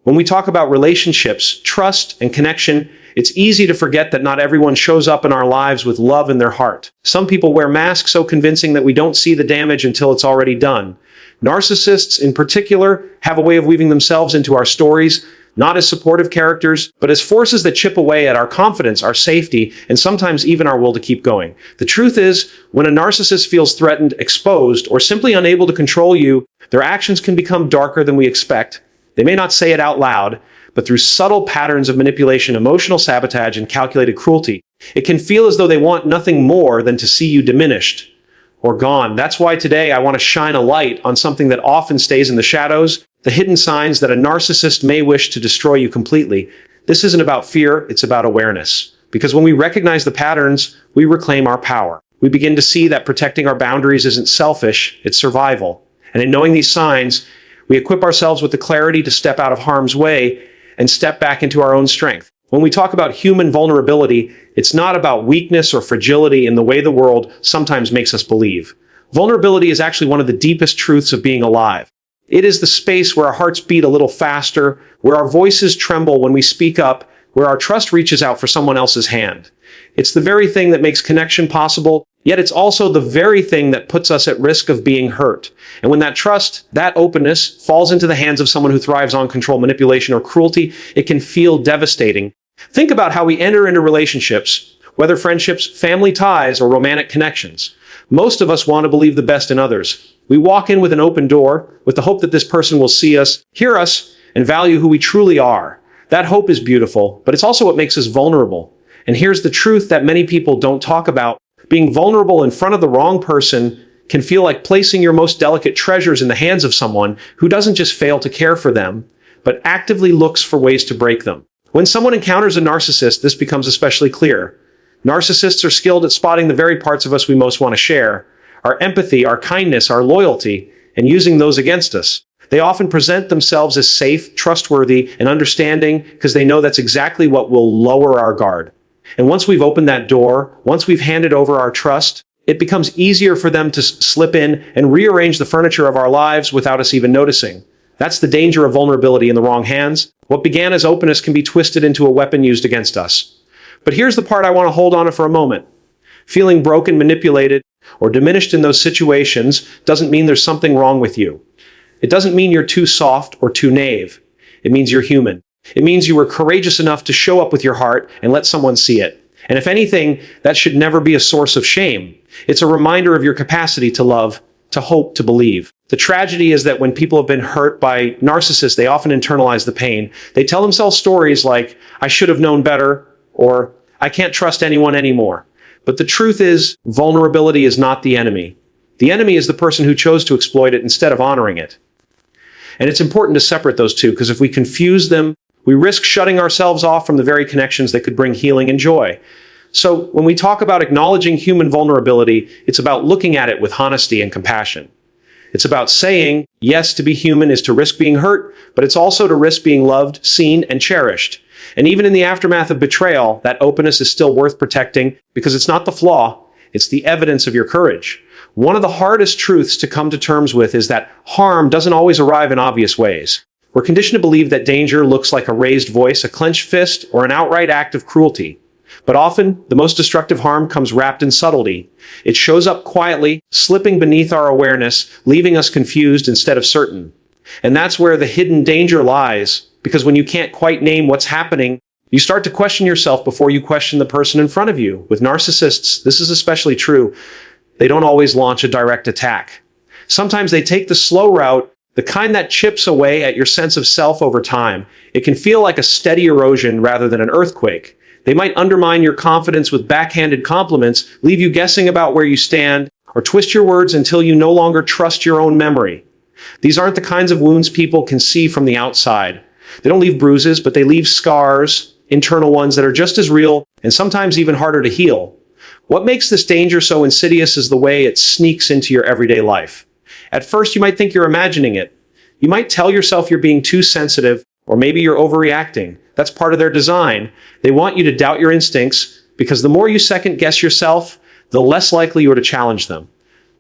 When we talk about relationships, trust, and connection, it's easy to forget that not everyone shows up in our lives with love in their heart. Some people wear masks so convincing that we don't see the damage until it's already done. Narcissists, in particular, have a way of weaving themselves into our stories, not as supportive characters, but as forces that chip away at our confidence, our safety, and sometimes even our will to keep going. The truth is, when a narcissist feels threatened, exposed, or simply unable to control you, their actions can become darker than we expect. They may not say it out loud, but through subtle patterns of manipulation, emotional sabotage, and calculated cruelty, it can feel as though they want nothing more than to see you diminished or gone. That's why today I want to shine a light on something that often stays in the shadows, the hidden signs that a narcissist may wish to destroy you completely. This isn't about fear, it's about awareness. Because when we recognize the patterns, we reclaim our power. We begin to see that protecting our boundaries isn't selfish, it's survival. And in knowing these signs, we equip ourselves with the clarity to step out of harm's way and step back into our own strength. When we talk about human vulnerability, it's not about weakness or fragility in the way the world sometimes makes us believe. Vulnerability is actually one of the deepest truths of being alive. It is the space where our hearts beat a little faster, where our voices tremble when we speak up, where our trust reaches out for someone else's hand. It's the very thing that makes connection possible, yet it's also the very thing that puts us at risk of being hurt. And when that trust, that openness, falls into the hands of someone who thrives on control, manipulation, or cruelty, it can feel devastating. Think about how we enter into relationships, whether friendships, family ties, or romantic connections. Most of us want to believe the best in others. We walk in with an open door, with the hope that this person will see us, hear us, and value who we truly are. That hope is beautiful, but it's also what makes us vulnerable. And here's the truth that many people don't talk about. Being vulnerable in front of the wrong person can feel like placing your most delicate treasures in the hands of someone who doesn't just fail to care for them, but actively looks for ways to break them. When someone encounters a narcissist, this becomes especially clear. Narcissists are skilled at spotting the very parts of us we most want to share, our empathy, our kindness, our loyalty, and using those against us. They often present themselves as safe, trustworthy, and understanding because they know that's exactly what will lower our guard. And once we've opened that door, once we've handed over our trust, it becomes easier for them to slip in and rearrange the furniture of our lives without us even noticing. That's the danger of vulnerability in the wrong hands. What began as openness can be twisted into a weapon used against us. But here's the part I want to hold on to for a moment. Feeling broken, manipulated, or diminished in those situations doesn't mean there's something wrong with you. It doesn't mean you're too soft or too naive. It means you're human. It means you were courageous enough to show up with your heart and let someone see it. And if anything, that should never be a source of shame. It's a reminder of your capacity to love, to hope, to believe. The tragedy is that when people have been hurt by narcissists, they often internalize the pain. They tell themselves stories like, I should have known better, or I can't trust anyone anymore. But the truth is, vulnerability is not the enemy. The enemy is the person who chose to exploit it instead of honoring it. And it's important to separate those two, because if we confuse them, we risk shutting ourselves off from the very connections that could bring healing and joy. So when we talk about acknowledging human vulnerability, it's about looking at it with honesty and compassion. It's about saying, yes, to be human is to risk being hurt, but it's also to risk being loved, seen, and cherished. And even in the aftermath of betrayal, that openness is still worth protecting because it's not the flaw, it's the evidence of your courage. One of the hardest truths to come to terms with is that harm doesn't always arrive in obvious ways. We're conditioned to believe that danger looks like a raised voice, a clenched fist, or an outright act of cruelty. But often, the most destructive harm comes wrapped in subtlety. It shows up quietly, slipping beneath our awareness, leaving us confused instead of certain. And that's where the hidden danger lies, because when you can't quite name what's happening, you start to question yourself before you question the person in front of you. With narcissists, this is especially true. They don't always launch a direct attack. Sometimes they take the slow route, the kind that chips away at your sense of self over time. It can feel like a steady erosion rather than an earthquake. They might undermine your confidence with backhanded compliments, leave you guessing about where you stand, or twist your words until you no longer trust your own memory. These aren't the kinds of wounds people can see from the outside. They don't leave bruises, but they leave scars, internal ones that are just as real and sometimes even harder to heal. What makes this danger so insidious is the way it sneaks into your everyday life. At first, you might think you're imagining it. You might tell yourself you're being too sensitive, or maybe you're overreacting. That's part of their design. They want you to doubt your instincts, because the more you second guess yourself, the less likely you are to challenge them.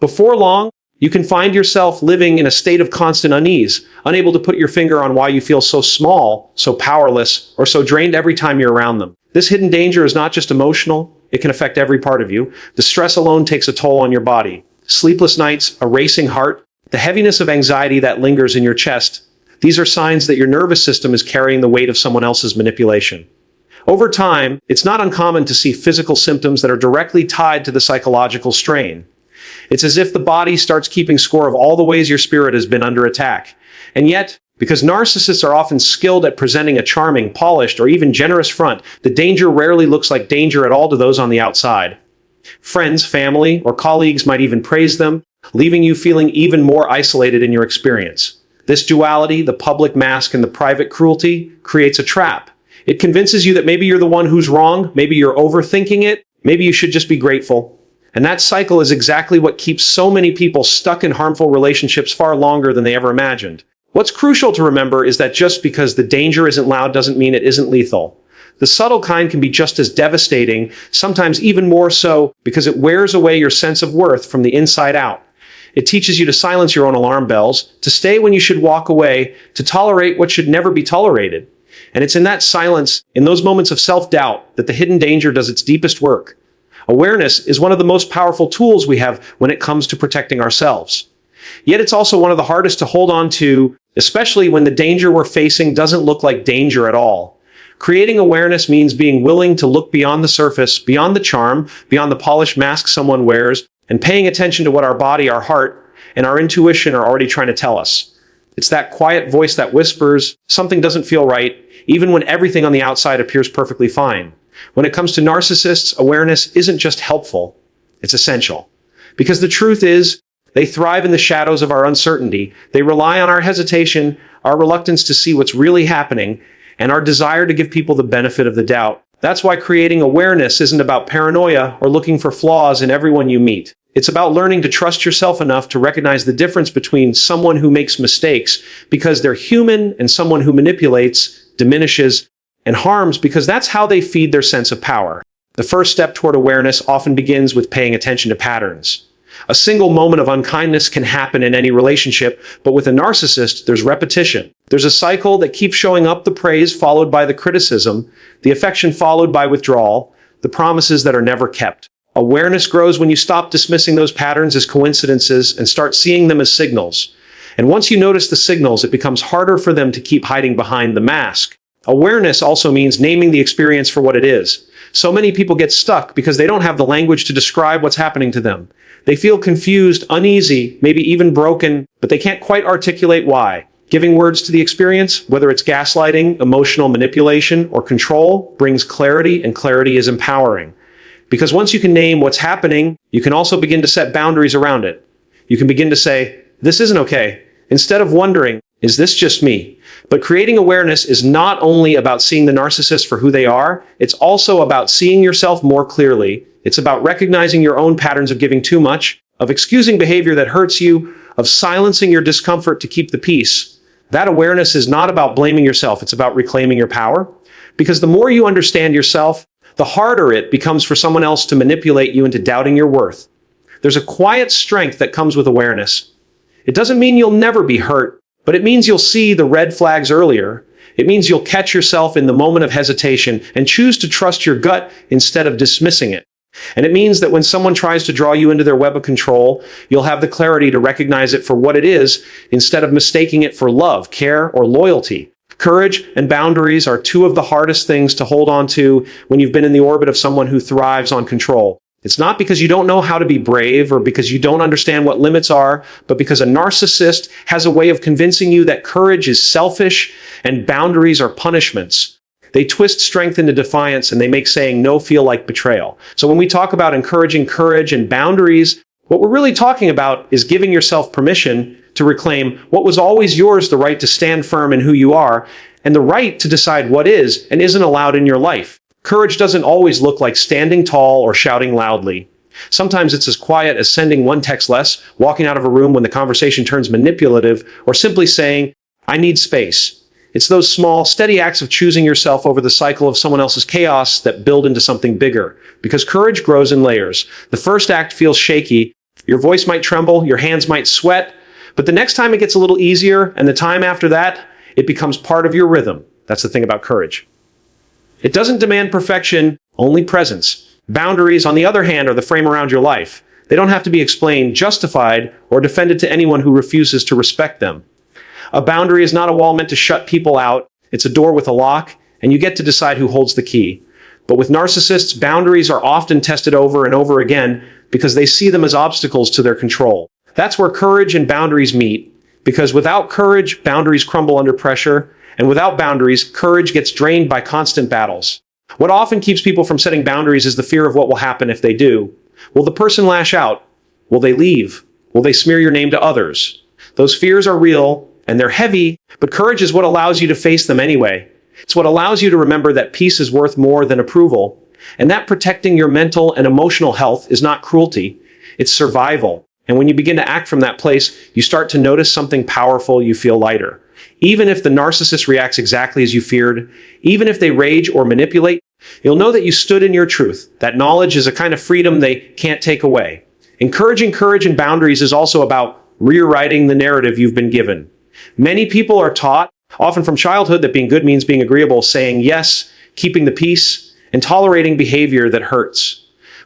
Before long, You can find yourself living in a state of constant unease, unable to put your finger on why you feel so small, so powerless, or so drained every time you're around them. This hidden danger is not just emotional, it can affect every part of you. The stress alone takes a toll on your body. Sleepless nights, a racing heart, the heaviness of anxiety that lingers in your chest. These are signs that your nervous system is carrying the weight of someone else's manipulation. Over time, it's not uncommon to see physical symptoms that are directly tied to the psychological strain. It's as if the body starts keeping score of all the ways your spirit has been under attack. And yet, because narcissists are often skilled at presenting a charming, polished, or even generous front, the danger rarely looks like danger at all to those on the outside. Friends, family, or colleagues might even praise them, leaving you feeling even more isolated in your experience. This duality, the public mask and the private cruelty, creates a trap. It convinces you that maybe you're the one who's wrong, maybe you're overthinking it, maybe you should just be grateful. And that cycle is exactly what keeps so many people stuck in harmful relationships far longer than they ever imagined. What's crucial to remember is that just because the danger isn't loud doesn't mean it isn't lethal. The subtle kind can be just as devastating, sometimes even more so, because it wears away your sense of worth from the inside out. It teaches you to silence your own alarm bells, to stay when you should walk away, to tolerate what should never be tolerated. And it's in that silence, in those moments of self-doubt, that the hidden danger does its deepest work. Awareness is one of the most powerful tools we have when it comes to protecting ourselves. Yet it's also one of the hardest to hold on to, especially when the danger we're facing doesn't look like danger at all. Creating awareness means being willing to look beyond the surface, beyond the charm, beyond the polished mask someone wears, and paying attention to what our body, our heart, and our intuition are already trying to tell us. It's that quiet voice that whispers, something doesn't feel right, even when everything on the outside appears perfectly fine. When it comes to narcissists, awareness isn't just helpful, it's essential. Because the truth is, they thrive in the shadows of our uncertainty. They rely on our hesitation, our reluctance to see what's really happening, and our desire to give people the benefit of the doubt. That's why creating awareness isn't about paranoia or looking for flaws in everyone you meet. It's about learning to trust yourself enough to recognize the difference between someone who makes mistakes because they're human and someone who manipulates, diminishes, and harms because that's how they feed their sense of power. The first step toward awareness often begins with paying attention to patterns. A single moment of unkindness can happen in any relationship, but with a narcissist, there's repetition. There's a cycle that keeps showing up: the praise followed by the criticism, the affection followed by withdrawal, the promises that are never kept. Awareness grows when you stop dismissing those patterns as coincidences and start seeing them as signals. And once you notice the signals, it becomes harder for them to keep hiding behind the mask. Awareness also means naming the experience for what it is. So many people get stuck because they don't have the language to describe what's happening to them. They feel confused, uneasy, maybe even broken, but they can't quite articulate why. Giving words to the experience, whether it's gaslighting, emotional manipulation, or control, brings clarity, and clarity is empowering. Because once you can name what's happening, you can also begin to set boundaries around it. You can begin to say, this isn't okay, instead of wondering, is this just me? But creating awareness is not only about seeing the narcissist for who they are, it's also about seeing yourself more clearly. It's about recognizing your own patterns of giving too much, of excusing behavior that hurts you, of silencing your discomfort to keep the peace. That awareness is not about blaming yourself, it's about reclaiming your power. Because the more you understand yourself, the harder it becomes for someone else to manipulate you into doubting your worth. There's a quiet strength that comes with awareness. It doesn't mean you'll never be hurt, but it means you'll see the red flags earlier. It means you'll catch yourself in the moment of hesitation and choose to trust your gut instead of dismissing it. And it means that when someone tries to draw you into their web of control, you'll have the clarity to recognize it for what it is instead of mistaking it for love, care, or loyalty. Courage and boundaries are two of the hardest things to hold on to when you've been in the orbit of someone who thrives on control. It's not because you don't know how to be brave or because you don't understand what limits are, but because a narcissist has a way of convincing you that courage is selfish and boundaries are punishments. They twist strength into defiance and they make saying no feel like betrayal. So when we talk about encouraging courage and boundaries, what we're really talking about is giving yourself permission to reclaim what was always yours: the right to stand firm in who you are and the right to decide what is and isn't allowed in your life. Courage doesn't always look like standing tall or shouting loudly. Sometimes it's as quiet as sending one text less, walking out of a room when the conversation turns manipulative, or simply saying, I need space. It's those small, steady acts of choosing yourself over the cycle of someone else's chaos that build into something bigger. Because courage grows in layers. The first act feels shaky, Your voice might tremble, your hands might sweat, but the next time it gets a little easier, and the time after that, it becomes part of your rhythm. That's the thing about courage. It doesn't demand perfection, only presence. Boundaries, on the other hand, are the frame around your life. They don't have to be explained, justified, or defended to anyone who refuses to respect them. A boundary is not a wall meant to shut people out. It's a door with a lock, and you get to decide who holds the key. But with narcissists, boundaries are often tested over and over again because they see them as obstacles to their control. That's where courage and boundaries meet, because without courage, boundaries crumble under pressure, and without boundaries, courage gets drained by constant battles. What often keeps people from setting boundaries is the fear of what will happen if they do. Will the person lash out? Will they leave? Will they smear your name to others? Those fears are real, and they're heavy, but courage is what allows you to face them anyway. It's what allows you to remember that peace is worth more than approval, and that protecting your mental and emotional health is not cruelty, it's survival. And when you begin to act from that place, you start to notice something powerful. You feel lighter. Even if the narcissist reacts exactly as you feared, even if they rage or manipulate, you'll know that you stood in your truth. That knowledge is a kind of freedom they can't take away. Encouraging courage and boundaries is also about rewriting the narrative you've been given. Many people are taught, often from childhood, that being good means being agreeable, saying yes, keeping the peace, and tolerating behavior that hurts.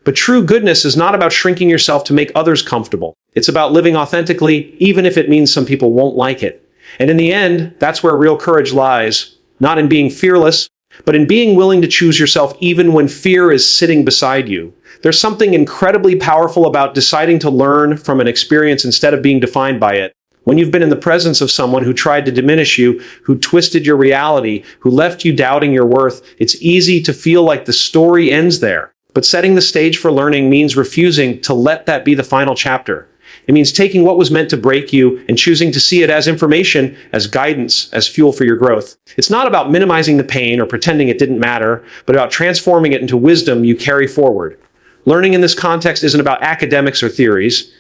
But true goodness is not about shrinking yourself to make others comfortable. It's about living authentically, even if it means some people won't like it. And in the end, that's where real courage lies, not in being fearless, but in being willing to choose yourself even when fear is sitting beside you. There's something incredibly powerful about deciding to learn from an experience instead of being defined by it. When you've been in the presence of someone who tried to diminish you, who twisted your reality, who left you doubting your worth, it's easy to feel like the story ends there. But setting the stage for learning means refusing to let that be the final chapter. It means taking what was meant to break you and choosing to see it as information, as guidance, as fuel for your growth. It's not about minimizing the pain or pretending it didn't matter, but about transforming it into wisdom you carry forward. Learning in this context isn't about academics or theories.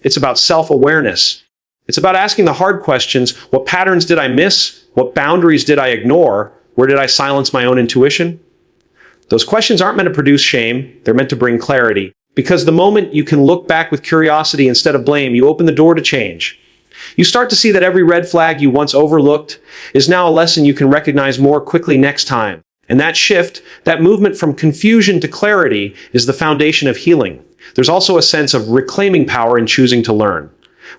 It's about self-awareness. It's about asking the hard questions. What patterns did I miss? What boundaries did I ignore? Where did I silence my own intuition? Those questions aren't meant to produce shame. They're meant to bring clarity. Because the moment you can look back with curiosity instead of blame, you open the door to change. You start to see that every red flag you once overlooked is now a lesson you can recognize more quickly next time. And that shift, that movement from confusion to clarity, is the foundation of healing. There's also a sense of reclaiming power in choosing to learn.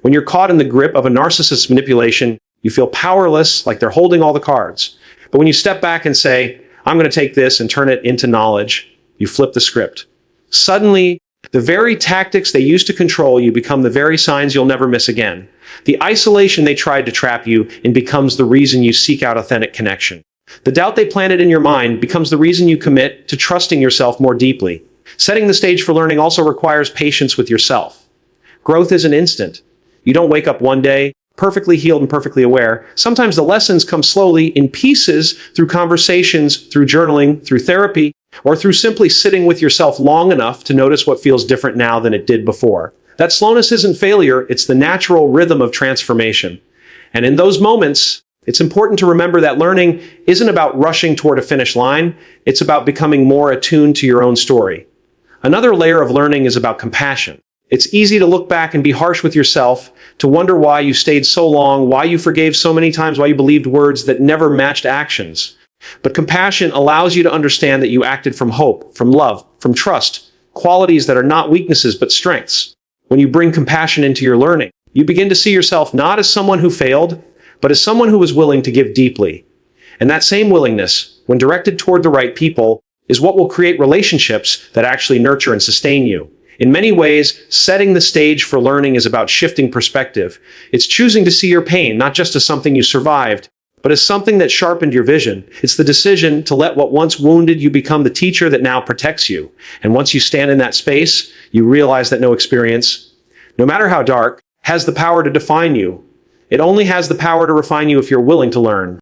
When you're caught in the grip of a narcissist's manipulation, you feel powerless, like they're holding all the cards. But when you step back and say, I'm going to take this and turn it into knowledge, you flip the script. Suddenly, the very tactics they used to control you become the very signs you'll never miss again. The isolation they tried to trap you in becomes the reason you seek out authentic connection. The doubt they planted in your mind becomes the reason you commit to trusting yourself more deeply. Setting the stage for learning also requires patience with yourself. Growth isn't instant. You don't wake up one day, perfectly healed and perfectly aware. Sometimes the lessons come slowly in pieces through conversations, through journaling, through therapy, or through simply sitting with yourself long enough to notice what feels different now than it did before. That slowness isn't failure, it's the natural rhythm of transformation. And in those moments, it's important to remember that learning isn't about rushing toward a finish line, it's about becoming more attuned to your own story. Another layer of learning is about compassion. It's easy to look back and be harsh with yourself, to wonder why you stayed so long, why you forgave so many times, why you believed words that never matched actions. But compassion allows you to understand that you acted from hope, from love, from trust, qualities that are not weaknesses but strengths. When you bring compassion into your learning, you begin to see yourself not as someone who failed, but as someone who was willing to give deeply. And that same willingness, when directed toward the right people, is what will create relationships that actually nurture and sustain you. In many ways, setting the stage for learning is about shifting perspective. It's choosing to see your pain not just as something you survived, but as something that sharpened your vision. It's the decision to let what once wounded you become the teacher that now protects you. And once you stand in that space, you realize that no experience, no matter how dark, has the power to define you. It only has the power to refine you if you're willing to learn.